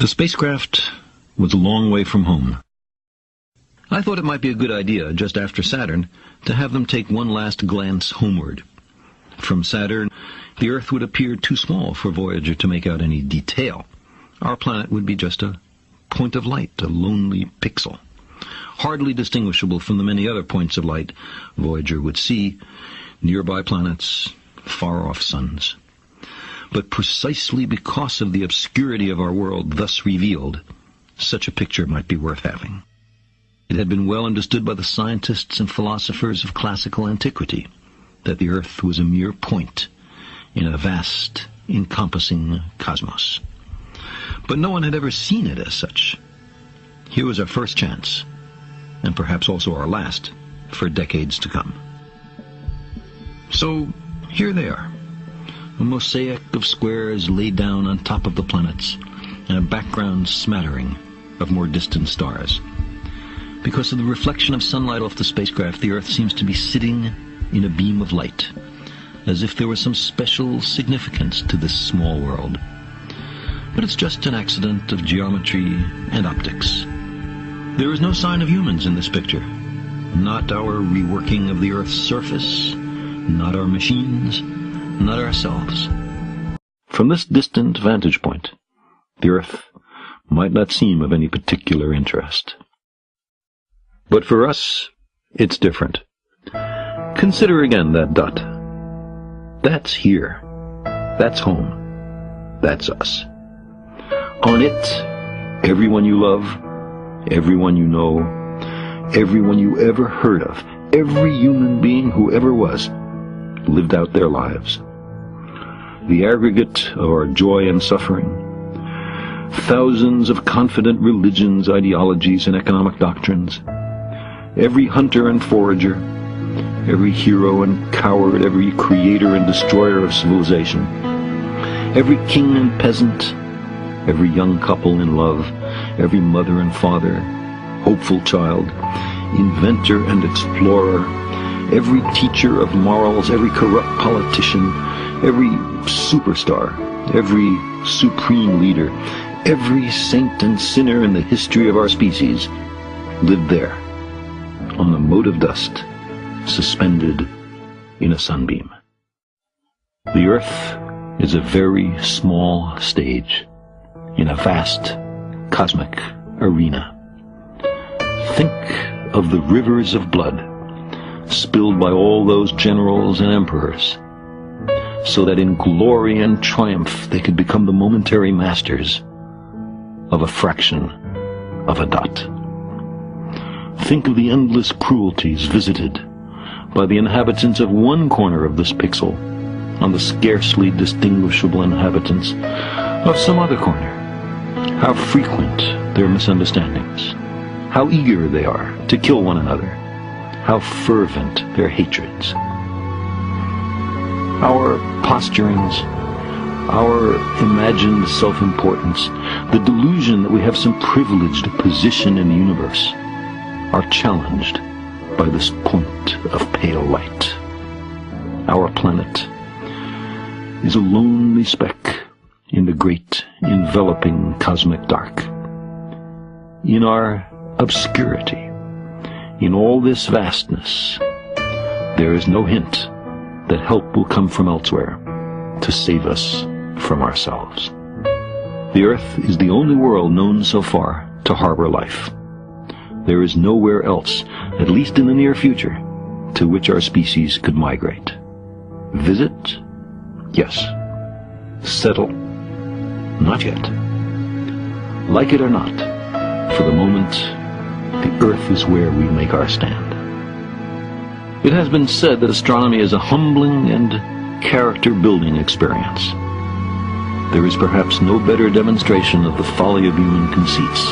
The spacecraft was a long way from home. I thought it might be a good idea, just after Saturn, to have them take one last glance homeward. From Saturn, the Earth would appear too small for Voyager to make out any detail. Our planet would be just a point of light, a lonely pixel, hardly distinguishable from the many other points of light Voyager would see, nearby planets, far-off suns. But precisely because of the obscurity of our world thus revealed, such a picture might be worth having. It had been well understood by the scientists and philosophers of classical antiquity that the Earth was a mere point in a vast, encompassing cosmos. But no one had ever seen it as such. Here was our first chance, and perhaps also our last, for decades to come. So, here they are. A mosaic of squares laid down on top of the planets, and a background smattering of more distant stars. Because of the reflection of sunlight off the spacecraft, the Earth seems to be sitting in a beam of light, as if there was some special significance to this small world. But it's just an accident of geometry and optics. There is no sign of humans in this picture. Not our reworking of the Earth's surface, not our machines, not ourselves. From this distant vantage point, the Earth might not seem of any particular interest. But for us, it's different. Consider again that dot. That's here. That's home. That's us. On it, everyone you love, everyone you know, everyone you ever heard of, every human being who ever was, lived out their lives. The aggregate of our joy and suffering, thousands of confident religions, ideologies, and economic doctrines, every hunter and forager, every hero and coward, every creator and destroyer of civilization, every king and peasant, every young couple in love, every mother and father, hopeful child, inventor and explorer, every teacher of morals, every corrupt politician, every superstar, every supreme leader, every saint and sinner in the history of our species lived there, on a mote of dust, suspended in a sunbeam. The Earth is a very small stage in a vast cosmic arena. Think of the rivers of blood spilled by all those generals and emperors, so that in glory and triumph they could become the momentary masters of a fraction of a dot. Think of the endless cruelties visited by the inhabitants of one corner of this pixel on the scarcely distinguishable inhabitants of some other corner. How frequent their misunderstandings, how eager they are to kill one another, how fervent their hatreds. Our posturings, our imagined self-importance, the delusion that we have some privileged position in the universe, are challenged by this point of pale light. Our planet is a lonely speck in the great enveloping cosmic dark. In our obscurity, in all this vastness, there is no hint that help will come from elsewhere to save us from ourselves. The Earth is the only world known so far to harbor life. There is nowhere else, at least in the near future, to which our species could migrate. Visit? Yes. Settle? Not yet. Like it or not, for the moment, the Earth is where we make our stand. It has been said that astronomy is a humbling and character-building experience. There is perhaps no better demonstration of the folly of human conceits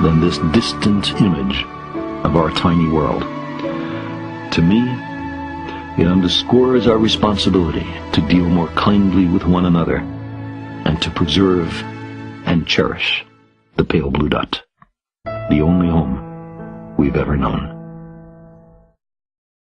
than this distant image of our tiny world. To me, it underscores our responsibility to deal more kindly with one another and to preserve and cherish the pale blue dot, the only home we've ever known.